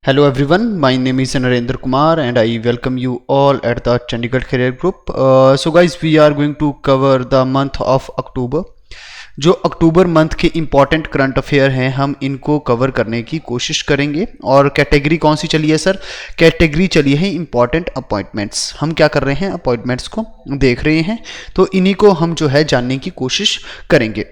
Hello everyone, my name is Narendra Kumar and I welcome you all at the Chandigarh Career Group. So guys, we are going to cover the month of October. जो अक्टूबर month के important current affair हैं हम इनको cover करने की कोशिश करेंगे। और कैटेगरी कौन सी चली है सर? कैटेगरी चली है इम्पॉर्टेंट अपॉइंटमेंट्स। हम क्या कर रहे हैं? अपॉइंटमेंट्स को देख रहे हैं, तो इन्हीं को हम जो है जानने की कोशिश करेंगे।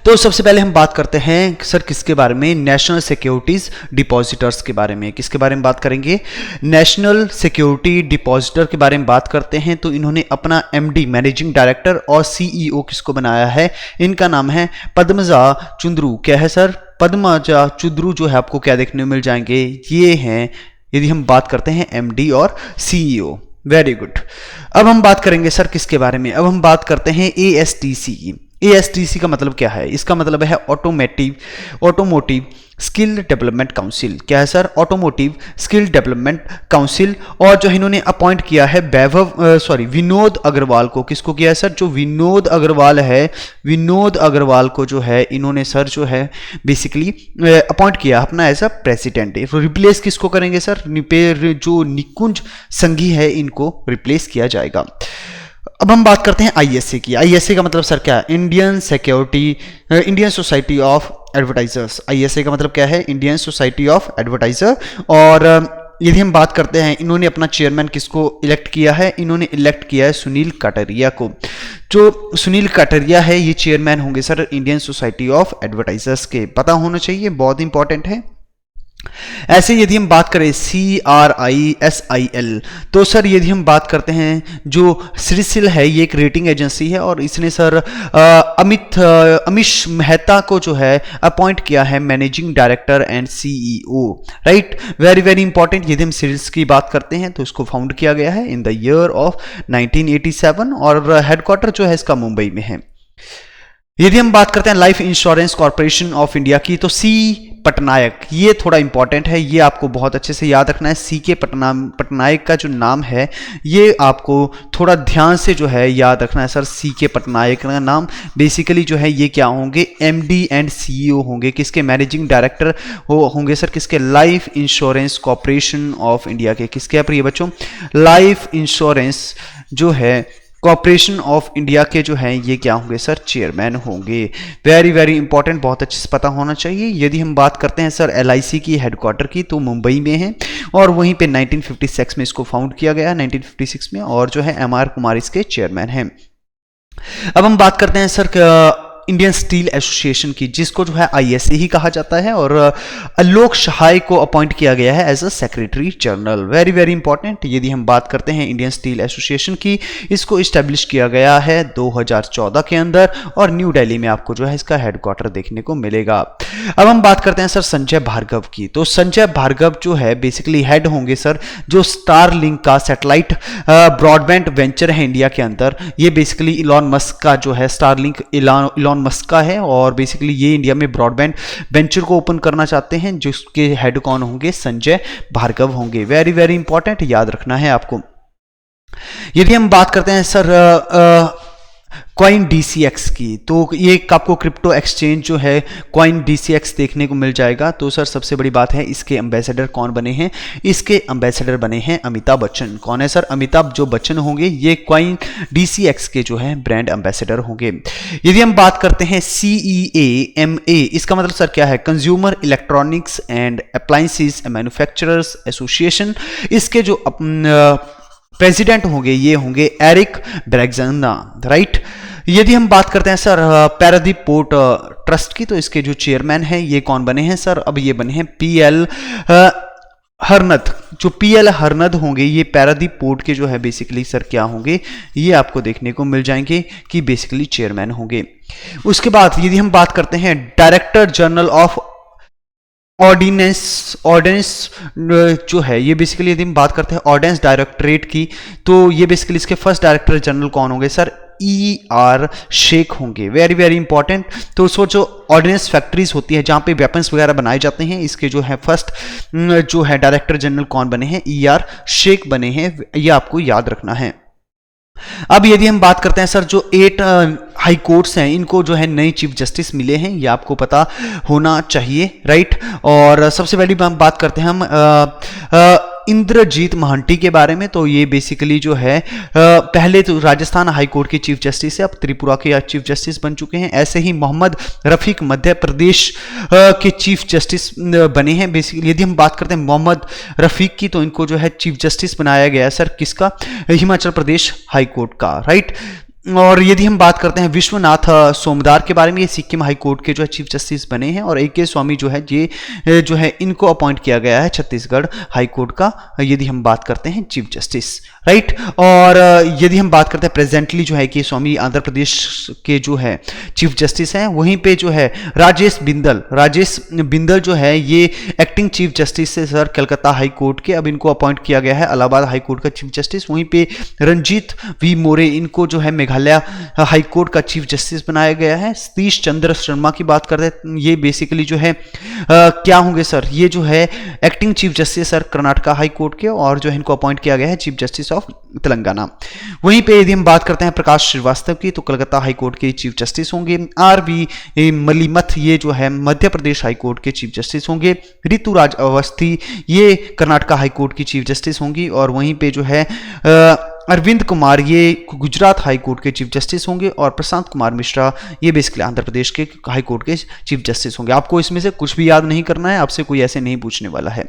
तो सबसे पहले हम बात करते हैं सर किसके बारे में? नेशनल सिक्योरिटीज डिपॉजिटर्स के बारे में। किसके बारे में बात करेंगे? नेशनल सिक्योरिटी डिपॉजिटर के बारे में बात करते हैं। तो इन्होंने अपना एमडी मैनेजिंग डायरेक्टर और सीईओ किसको बनाया है? इनका नाम है पद्मजा चुंद्रू। क्या है सर? पद्मजा चुंद्रू जो है आपको क्या देखने को मिल जाएंगे? ये हैं यदि हम बात करते हैं एमडी और सीईओ। Very good. अब हम बात करेंगे सर किसके बारे में? अब हम बात करते हैं एएसटीसी की। एएसटीसी का मतलब क्या है? इसका मतलब है ऑटोमोटिव स्किल डेवलपमेंट काउंसिल। क्या है sir? Automotive skill development council. और जो इन्होंने अपॉइंट किया है विनोद अग्रवाल को। किसको किया है सर? जो विनोद अग्रवाल है, विनोद अग्रवाल को जो है इन्होंने सर जो है बेसिकली अपॉइंट किया अपना एज अ प्रेसिडेंट। रिप्लेस किसको करेंगे सर? जो निकुंज संघी है इनको रिप्लेस किया जाएगा। अब हम बात करते हैं आईएसए की। आईएसए का मतलब सर क्या है? Indian society of advertisers. ISA का मतलब क्या है? Indian society of advertiser. और यदि हम बात करते हैं इन्होंने अपना चेयरमैन किसको इलेक्ट किया है? इन्होंने इलेक्ट किया है सुनील कटारिया को। जो सुनील कटारिया है ये चेयरमैन होंगे sir Indian society of advertisers के। पता होना चाहिए, बहुत इंपॉर्टेंट है। ऐसे यदि हम बात करें CRISIL, तो सर यदि हम बात करते हैं जो CRISIL है ये एक रेटिंग एजेंसी है और इसने सर अमिश मेहता को जो है अपॉइंट किया है managing director and CEO। Right, very very important. यदि हम CRISIL की बात करते हैं तो इसको फाउंड किया गया है इन द ईयर ऑफ 1987 और हेडक्वार्टर जो है इसका मुंबई में है। यदि हम बात करते हैं life insurance corporation of India की, तो C पटनायक, ये थोड़ा इंपॉर्टेंट है, ये आपको बहुत अच्छे से याद रखना है। CK पटनायक का जो नाम है ये आपको थोड़ा ध्यान से जो है याद रखना है सर। CK पटनायक का नाम बेसिकली जो है ये क्या होंगे? MD एंड CEO होंगे। किसके? मैनेजिंग डायरेक्टर होंगे सर किसके? Life insurance corporation of India के। किसके प्रिय बच्चों? लाइफ इंश्योरेंस जो है कॉर्पोरेशन ऑफ इंडिया के जो हैं ये क्या होंगे सर? चेयरमैन होंगे। वेरी वेरी इंपॉर्टेंट, बहुत अच्छे से पता होना चाहिए। यदि हम बात करते हैं सर LIC की हेडक्वार्टर की, तो मुंबई में है और वहीं पे 1956 में इसको फाउंड किया गया, 1956 में। और जो है MR कुमार इसके चेयरमैन हैं। अब हम बात करते हैं सर इंडियन स्टील एसोसिएशन की, जिसको जो है ISA ही कहा जाता है। और आलोक सहाय को अपॉइंट किया गया है as a secretary general. Very very important. यदि हम बात करते हैं इंडियन स्टील एसोसिएशन की, इसको इस्टेब्लिश किया गया है 2014 के अंदर और न्यू दिल्ली में आपको जो है इसका हेडक्वार्टर देखने को मिलेगा। अब हम बात करते हैं सर संजय भार्गव की। तो संजय भार्गव जो है बेसिकली हेड होंगे सर जो स्टारलिंक का सैटेलाइट ब्रॉडबैंड वेंचर है इंडिया के अंदर। ये बेसिकली इलॉन मस्क का जो है स्टारलिंक इलॉन मस्क का है और बेसिकली ये इंडिया में ब्रॉडबैंड वेंचर को ओपन करना चाहते हैं, जिसके हेड कौन होंगे? संजय भार्गव होंगे। वेरी वेरी इंपॉर्टेंट, याद रखना है आपको। यदि हम बात करते हैं सर कॉइन DCX की, तो ये आपको क्रिप्टो एक्सचेंज जो है कॉइन DCX देखने को मिल जाएगा। तो सर सबसे बड़ी बात है इसके एम्बेसडर कौन बने हैं? इसके एम्बेसडर बने हैं अमिताभ बच्चन। कौन है सर? अमिताभ जो बच्चन होंगे ये कॉइन DCX के जो है ब्रांड एम्बेसडर होंगे। यदि हम बात करते हैं CEAMA, इसका मतलब सर क्या है? Consumer electronics and appliances manufacturers association. इसके जो प्रेसिडेंट होंगे ये होंगे एरिक ब्रैगजना। राइट। यदि हम बात करते हैं सर पैरादीप पोर्ट ट्रस्ट की, तो इसके जो चेयरमैन हैं ये कौन बने हैं सर? अब ये बने हैं PL हरनद। जो PL हरनद होंगे ये पैरादीप पोर्ट के जो है बेसिकली सर क्या होंगे? ये आपको देखने को मिल जाएंगे कि बेसिकली चेयरमैन होंगे। उसके बाद यदि हम बात करते हैं डायरेक्टर जनरल ऑफ ऑर्डिनेंस जो है ये बेसिकली यदि हम बात करते हैं ऑर्डिनेंस डायरेक्टरेट की, तो ये बेसिकली इसके फर्स्ट डायरेक्टर जनरल कौन होंगे सर? ER शेख होंगे। Very very important. तो सो जो ऑर्डिनेंस फैक्ट्रीज होती है जहां पे वेपन्स वगैरह बनाए जाते हैं, इसके जो है फर्स्ट जो है डायरेक्टर जनरल कौन बने हैं? ER शेख बने हैं। ये आपको याद रखना है। अब यदि हम बात करते हैं सर जो 8 हाई कोर्ट्स हैं इनको जो है नए चीफ जस्टिस मिले हैं, ये आपको पता होना चाहिए, राइट। और सबसे पहली बात करते हैं हम इंद्रजीत महांती के बारे में। तो ये बेसिकली जो है पहले तो राजस्थान हाई कोर्ट के चीफ जस्टिस है, अब त्रिपुरा के चीफ जस्टिस बन चुके हैं। ऐसे ही मोहम्मद रफीक मध्य प्रदेश के चीफ जस्टिस बने हैं। बेसिकली यदि हम बात करते हैं मोहम्मद रफीक की, तो इनको जो है चीफ जस्टिस बनाया गया है सर किसका, हिमाचल प्रदेश हाई कोर्ट का, राइट। और यदि हम बात करते हैं विश्वनाथ सोमदार के बारे में, ये सिक्किम हाई कोर्ट के जो है चीफ जस्टिस बने हैं। और AK स्वामी जो है ये जो है इनको अपॉइंट किया गया है छत्तीसगढ़ हाई कोर्ट का, यदि हम बात करते हैं चीफ जस्टिस, राइट। और यदि हम बात करते हैं प्रेजेंटली जो है AK स्वामी आंध्र प्रदेश के जो है चीफ जस्टिस हैं। वहीं पे जो है राजेश बिंदल जो है ये एक्टिंग चीफ जस्टिस से सर कलकत्ता हाई कोर्ट के, अब इनको अपॉइंट किया गया है इलाहाबाद हाई कोर्ट का चीफ जस्टिस। वहीं पे रंजीत V मोरे इनको जो है मेघालय हाई कोर्ट का चीफ जस्टिस बनाया गया है। सतीश चंद्र शर्मा की बात करते हैं, ये बेसिकली जो है क्या होंगे सर, ये जो है acting chief justice sir Karnataka high court के, और जो है इनको अपॉइंट किया गया है चीफ जस्टिस ऑफ तेलंगाना। वहीं पे यदि हम बात करते हैं प्रकाश श्रीवास्तव की, तो कलकत्ता हाई कोर्ट के चीफ जस्टिस होंगे। RV मलिमथ ये जो है मध्य प्रदेश हाई कोर्ट के चीफ जस्टिस होंगे। ऋतुराज अवस्थी ये कर्नाटका हाई कोर्ट की चीफ जस्टिस होंगी। और वहीं पे जो है अरविंद कुमार ये गुजरात हाई कोर्ट के चीफ जस्टिस होंगे। और प्रशांत कुमार मिश्रा ये बेसिकली आंध्र प्रदेश के हाई कोर्ट के चीफ जस्टिस होंगे। आपको इसमें से कुछ भी याद नहीं करना है, आपसे कोई ऐसे नहीं पूछने वाला है।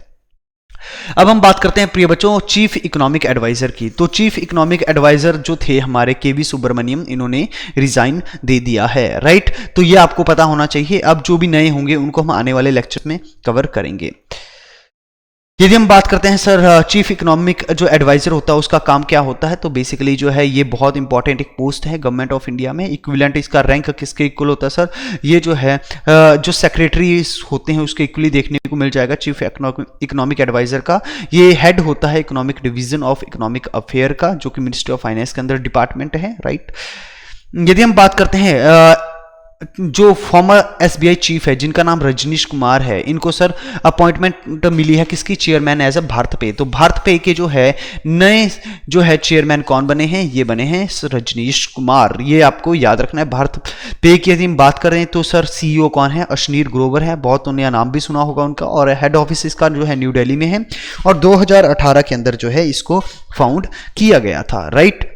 अब हम बात करते हैं प्रिय बच्चों चीफ इकोनॉमिक एडवाइजर की। तो चीफ इकोनॉमिक एडवाइजर जो थे हमारे KV सुब्रमण्यम, इन्होंने रिजाइन दे दिया है, राइट। तो ये आपको पता होना चाहिए। अब जो भी नए होंगे उनको हम आने वाले लेक्चर में कवर करेंगे। यदि हम बात करते हैं सर चीफ इकोनॉमिक जो एडवाइजर होता है उसका काम क्या होता है, तो बेसिकली जो है ये बहुत इंपॉर्टेंट एक पोस्ट है गवर्नमेंट ऑफ इंडिया में। इक्विवेलेंट इसका रैंक किसके इक्वल होता है सर, ये जो है जो सेक्रेटरी होते हैं उसके इक्वली देखने को मिल जाएगा चीफ इकोनॉमिक एडवाइजर का। ये हेड होता है economic division of economic affair का, जो कि मिनिस्ट्री ऑफ फाइनेंस के अंदर डिपार्टमेंट है, राइट। यदि हम बात करते हैं जो फॉर्मर SBI चीफ है जिनका नाम रजनीश कुमार है, इनको सर अपॉइंटमेंट मिली है किसकी, चेयरमैन एज अ भारत पे। तो भारत पे के जो है नए जो है चेयरमैन कौन बने हैं, ये बने हैं रजनीश कुमार। ये आपको याद रखना है। भारत पे की यदि हम बात करें तो सर CEO कौन है, अश्नीर ग्रोवर है, बहुत उन्हें नाम भी सुना होगा उनका। और हेड ऑफिस इसका जो है न्यू दिल्ली में है, और 2018 के अंदर जो है इसको फाउंड किया गया था, राइट।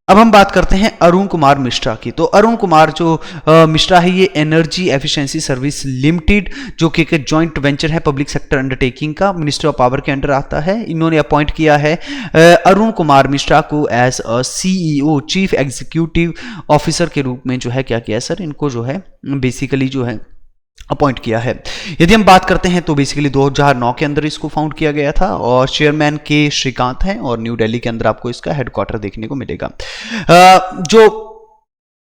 अब हम बात करते हैं अरुण कुमार मिश्रा की। तो अरुण कुमार जो मिश्रा है ये एनर्जी एफिशिएंसी सर्विस लिमिटेड जो कि एक जॉइंट वेंचर है पब्लिक सेक्टर अंडरटेकिंग का, मिनिस्ट्री ऑफ पावर के अंडर आता है। इन्होंने अपॉइंट किया है अरुण कुमार मिश्रा को as a CEO chief executive officer के रूप में जो है क्या किया है सर, इनको जो है बेसिकली जो है अपॉइंट किया है। यदि हम बात करते हैं तो बेसिकली 2009 के अंदर इसको फाउंड किया गया था, और चेयरमैन के श्रीकांत हैं, और न्यू दिल्ली के अंदर आपको इसका हेडक्वार्टर देखने को मिलेगा। जो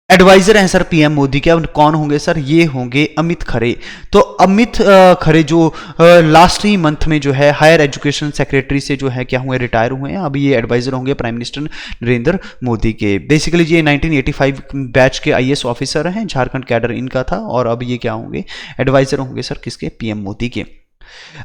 एडवाइजर हैं सर PM मोदी के, अब कौन होंगे सर, ये होंगे अमित खरे। तो अमित खरे जो लास्ट ही मंथ में जो है हायर एजुकेशन सेक्रेटरी से जो है क्या हुए, रिटायर हुए हैं। अभी ये एडवाइजर होंगे प्राइम मिनिस्टर नरेंद्र मोदी के। बेसिकली ये 1985 बैच के IAS ऑफिसर हैं, झारखंड कैडर इनका था, और अब ये क्या होंगे, एडवाइजर होंगे सर किसके, PM मोदी के।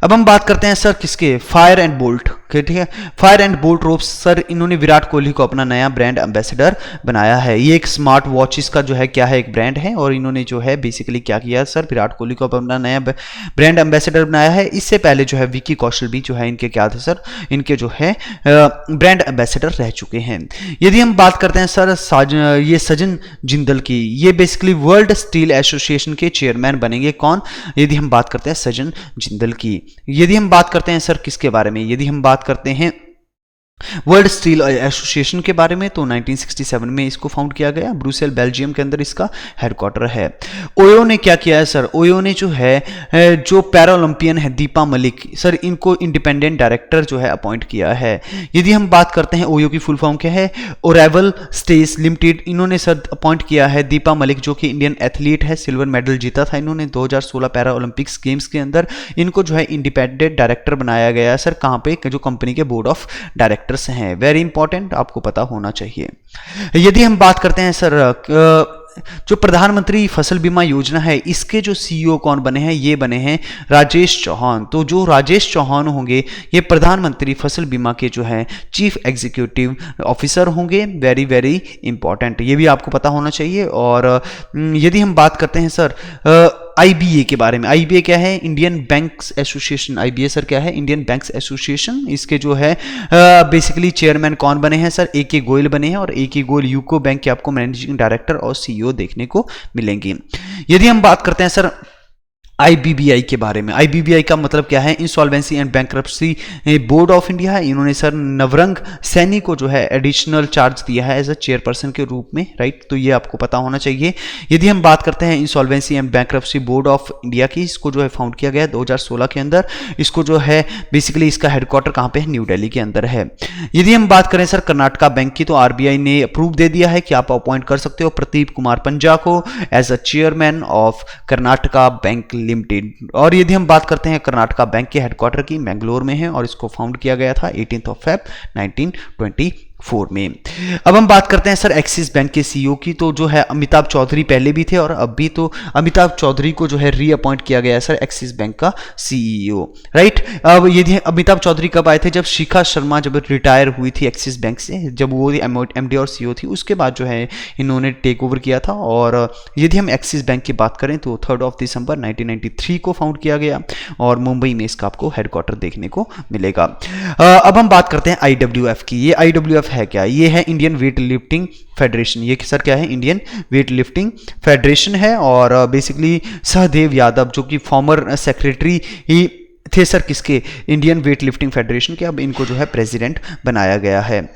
अब हम बात करते हैं सर किसके, फायर एंड बोल्ट, ठीक है। Fire and bolt ropes sir इन्होंने विराट कोहली को अपना नया ब्रांड एम्बेसडर बनाया है। ये एक स्मार्ट वॉचेस का जो है क्या है, एक ब्रांड है, और इन्होंने जो है बेसिकली क्या किया सर, विराट कोहली को अपना नया ब्रांड एम्बेसडर बनाया है। इससे पहले जो है विकी कौशल भी जो है इनके क्या थे सर, इनके जो है ब्रांड एम्बेसडर रह चुके हैं। यदि हम बात करते हैं सर ये सजन जिंदल की, ये बेसिकली वर्ल्ड स्टील एसोसिएशन के चेयरमैन बनेंगे। कौन, यदि हम बात करते हैं सजन जिंदल की। यदि हम बात करते हैं सर किसके बारे में, यदि हम बात करते हैं वर्ल्ड स्टील एसोसिएशन के बारे में, तो 1967 में इसको फाउंड किया गया, ब्रुसेल बेल्जियम के अंदर इसका हेडक्वार्टर है। ओयो ने क्या किया है सर, ओयो ने जो है जो पैरा ओलंपियन है दीपा मलिक सर, इनको इंडिपेंडेंट डायरेक्टर जो है अपॉइंट किया है। यदि हम बात करते हैं ओयो की फुल फॉर्म क्या है, ओरेवल स्टेस लिमिटेड, इन्होंने सर अपॉइंट किया है दीपा मलिक जो कि इंडियन एथलीट है, सिल्वर मेडल जीता था इन्होंने 2016 पैरा ओलंपिक्स गेम्स के अंदर। इनको जो है इंडिपेंडेंट डायरेक्टर बनाया गया है सर, कहाँ पे, जो कंपनी के बोर्ड ऑफ डायरेक्टर हैं। वेरी इंपॉर्टेंट, आपको पता होना चाहिए। यदि हम बात करते हैं सर जो प्रधानमंत्री फसल बीमा योजना है इसके जो सीईओ कौन बने हैं, ये बने हैं राजेश चौहान। तो जो राजेश चौहान होंगे ये प्रधानमंत्री फसल बीमा के जो है चीफ एग्जीक्यूटिव ऑफिसर होंगे। वेरी वेरी इंपॉर्टेंट, ये भी आपको पता होना चाहिए। और यदि हम बात करते हैं सर आईबीए के बारे में, आईबीए क्या है, Indian banks association. IBA sir क्या है, इंडियन बैंक्स एसोसिएशन। इसके जो है बेसिकली चेयरमैन कौन बने हैं सर, ए के गोयल बने हैं। और ए के गोयल यूको बैंक के आपको मैनेजिंग डायरेक्टर और सीईओ देखने को मिलेंगे। यदि हम बात करते हैं सर आईबीबीआई के बारे में, आईबीबीआई का मतलब क्या है, insolvency and bankruptcy board of India है। इन्होंने सर नवरंग सैनी को जो है एडिशनल चार्ज दिया है एज अ चेयरपर्सन के रूप में, राइट। तो ये आपको पता होना चाहिए। यदि हम बात करते हैं insolvency and bankruptcy board of India की, इसको जो है फाउंड किया गया है 2016 के अंदर। इसको जो है बेसिकली इसका हेडक्वार्टर कहाँ पे है, न्यू दिल्ली के अंदर है। यदि हम बात करें सर कर्नाटका बैंक की, तो आरबीआई ने अप्रूव दे दिया है कि आप अपॉइंट कर सकते हो प्रदीप कुमार पंजा को as a chairman of Karnataka bank limited. और यदि हम बात करते हैं कर्नाटका बैंक के हेडक्वार्टर की, मैंगलोर में है और इसको फाउंड किया गया था 18 फेब 1924 में। अब हम बात करते हैं सर एक्सिस बैंक के सीईओ की। तो जो है अमिताभ चौधरी पहले भी थे और अब भी, तो अमिताभ चौधरी को जो है रीअपॉइंट किया गया है सर एक्सिस बैंक का सीईओ, राइट। अब यदि अमिताभ चौधरी कब आए थे, जब शिखा शर्मा जब रिटायर हुई थी एक्सिस बैंक से, जब वो एमडी और सीईओ थी, उसके बाद जो है इन्होंने टेक ओवर किया था। और यदि हम एक्सिस बैंक की बात करें तो 3 दिसंबर 1993 को फाउंड किया गया और मुंबई में इसका आपको हेडक्वार्टर देखने को मिलेगा। अब हम बात करते हैं आईडब्ल्यूएफ की। ये आईडब्ल्यूएफ है क्या, ये है इंडियन वेट लिफ्टिंग फेडरेशन। ये सर क्या है, इंडियन वेट लिफ्टिंग फेडरेशन है। और बेसिकली सहदेव यादव जो कि फॉर्मर सेक्रेटरी ही थे सर किसके, इंडियन वेट लिफ्टिंग फेडरेशन के, अब इनको जो है प्रेसिडेंट बनाया गया है।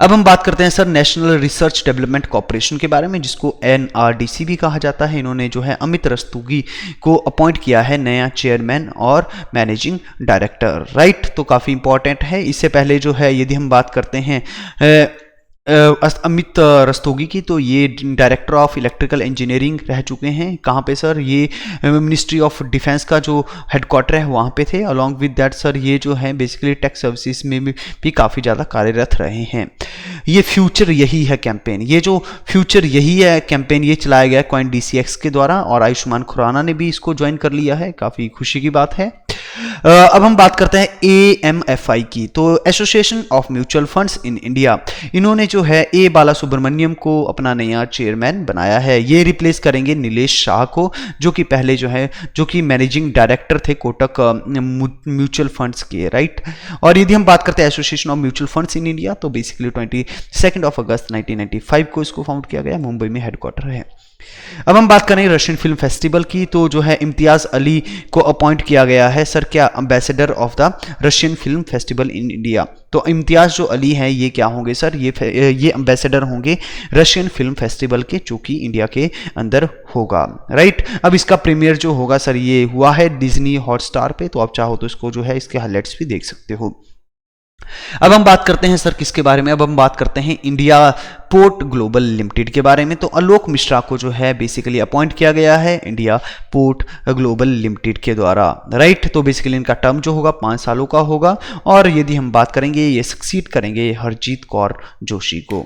अब हम बात करते हैं sir national research development corporation के बारे में, जिसको एनआरडीसी भी कहा जाता है। इन्होंने जो है अमित रस्तोगी को अपॉइंट किया है नया चेयरमैन और मैनेजिंग डायरेक्टर, राइट। तो काफ़ी इंपॉर्टेंट है। इससे पहले जो है यदि हम बात करते हैं अमित रस्तोगी की, तो ये डायरेक्टर ऑफ इलेक्ट्रिकल इंजीनियरिंग रह चुके हैं। कहाँ पे सर, ये मिनिस्ट्री ऑफ डिफेंस का जो हेडक्वार्टर है वहाँ पे थे। अलॉन्ग विद दैट सर ये जो है बेसिकली टेक सर्विसेज में भी काफ़ी ज़्यादा कार्यरत रहे हैं। ये फ्यूचर यही है कैंपेन, ये जो फ्यूचर यही है कैंपेन ये चलाया गया क्वाइन DCX के द्वारा और आयुष्मान खुराना ने भी इसको ज्वाइन कर लिया है, काफ़ी खुशी की बात है। अब हम बात करते हैं AMFI की, तो association of mutual funds in India. इन्होंने जो है ए बाला सुब्रमण्यम को अपना नया चेयरमैन बनाया है। ये रिप्लेस करेंगे नीलेश शाह को, जो कि पहले जो कि मैनेजिंग डायरेक्टर थे कोटक म्यूचुअल फंड्स के, राइट। और यदि हम बात करते हैं association of mutual funds in India, तो बेसिकली 22 अगस्त 1995 को इसको फाउंड किया गया, मुंबई में हेडक्वार्टर है। अब हम बात करें रशियन फिल्म फेस्टिवल की, तो जो है इम्तियाज अली को अपॉइंट किया गया है सर क्या, ambassador of the Russian film festival in India. तो इम्तियाज जो अली हैं ये क्या होंगे सर, ये एम्बेसडर होंगे रशियन फिल्म फेस्टिवल के, जो कि इंडिया के अंदर होगा, राइट। अब इसका प्रीमियर जो होगा सर ये हुआ है डिज्नी हॉटस्टार पे, तो आप चाहो तो इसको जो है इसके हाइलाइट्स भी देख सकते हो। अब हम बात करते हैं सर किसके बारे में, अब हम बात करते हैं इंडिया पोर्ट ग्लोबल लिमिटेड के बारे में। तो आलोक मिश्रा को जो है बेसिकली अपॉइंट किया गया है इंडिया पोर्ट ग्लोबल लिमिटेड के द्वारा, राइट। तो बेसिकली इनका टर्म जो होगा 5 सालों का होगा। और यदि हम बात करेंगे ये सक्सीड करेंगे हरजीत कौर जोशी को।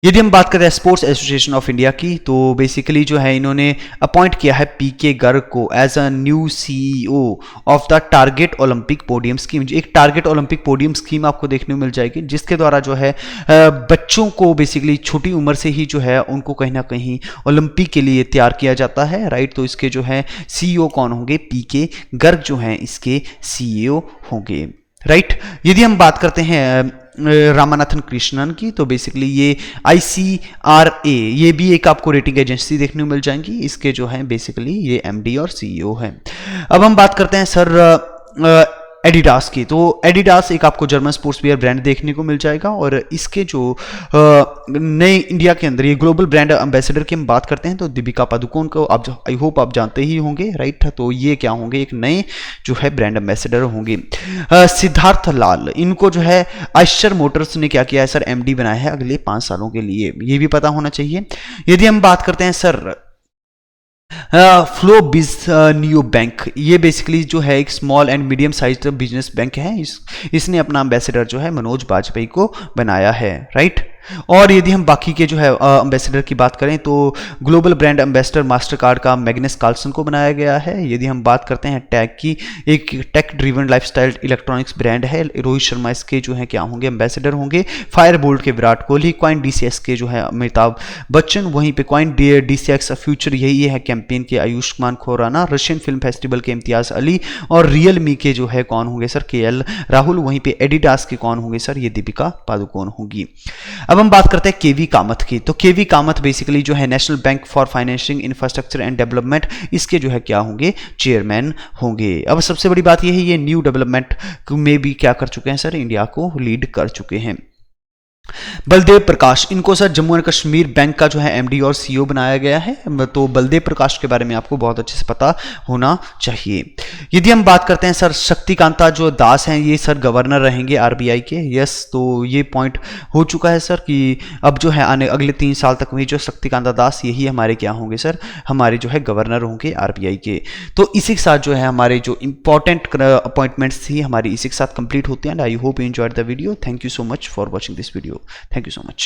यदि हम बात करें स्पोर्ट्स एसोसिएशन ऑफ इंडिया की, तो बेसिकली जो है इन्होंने अपॉइंट किया है पीके गर्ग को as a new CEO of the target Olympic podium scheme. एक टारगेट ओलंपिक पोडियम स्कीम आपको देखने को मिल जाएगी, जिसके द्वारा जो है बच्चों को बेसिकली छोटी उम्र से ही जो है उनको कहीं ना कहीं ओलंपिक के लिए तैयार किया जाता है, राइट। तो इसके जो है सीईओ कौन होंगे, पीके गर्ग जो हैं इसके सीईओ होंगे, राइट। यदि हम बात करते हैं रामानाथन कृष्णन की, तो बेसिकली ये ICRA, ये भी एक आपको रेटिंग एजेंसी देखने को मिल जाएंगी। इसके जो है बेसिकली ये MD और CEO हैं। अब हम बात करते हैं सर एडिडास की, तो एडिडास एक आपको जर्मन स्पोर्ट्स वियर ब्रांड देखने को मिल जाएगा। और इसके जो नए इंडिया के अंदर ये ग्लोबल ब्रांड एम्बेसडर की हम बात करते हैं, तो दीपिका पादुकोण को आप आई होप आप जानते ही होंगे, राइट। तो ये क्या होंगे, एक नए जो है ब्रांड एम्बेसडर होंगे। सिद्धार्थ लाल, इनको जो है आयशर मोटर्स ने क्या किया है सर, MD बनाया है अगले 5 सालों के लिए, ये भी पता होना चाहिए। यदि हम बात करते हैं सर फ्लो बिज नियो बैंक, ये बेसिकली जो है एक small and medium size business bank है। इसने अपना एम्बेसडर जो है मनोज बाजपेयी को बनाया है, राइट। और यदि हम बाकी के जो है एम्बेसडर की बात करें तो global brand ambassador master card का मैग्नस कार्लसन को बनाया गया है। यदि हम बात करते हैं टैग की, एक tech driven lifestyle electronics brand है, रोहित शर्मा इसके जो है क्या होंगे, एम्बेसडर होंगे। फायर बोल्ट के विराट कोहली, क्वाइन डीसीएक्स के जो है अमिताभ बच्चन, वहीं पे क्वाइन डीसीएक्स फ्यूचर यही है कैंपेन के Ayushmann Khurrana, Russian film festival के इम्तियाज अली, और रियलमी के जो है कौन होंगे सर, केएल राहुल। वहीं पे एडिडास के कौन होंगे सर, ये दीपिका पादुकोण होंगी। अब हम बात करते हैं केवी कामत की। तो केवी कामत बेसिकली जो है national bank for financing infrastructure and development, इसके जो है क्या होंगे, चेयरमैन होंगे। अब सबसे बड़ी बात यह है, ये न्यू डेवलपमेंट में भी क्या कर चुके हैं सर, इंडिया को लीड कर चुके हैं। बलदेव प्रकाश, इनको sir Jammu and Kashmir bank का जो है एमडी और सीईओ बनाया गया है। तो बलदेव प्रकाश के बारे में आपको बहुत अच्छे से पता होना चाहिए। यदि हम बात करते हैं सर शक्तिकांता जो दास हैं, ये सर गवर्नर रहेंगे आरबीआई के। यस, तो ये पॉइंट हो चुका है सर कि अब जो है आने अगले 3 साल तक भी जो शक्तिकांता दास यही हमारे क्या होंगे सर, हमारे जो है गवर्नर होंगे आरबीआई के। तो इसी के साथ जो है हमारे जो इंपॉर्टेंट अपॉइंटमेंट्स थी हमारी इसी के साथ कंप्लीट होती हैं। And I hope you enjoyed the video. Thank you so much for watching this video. Thank you so much.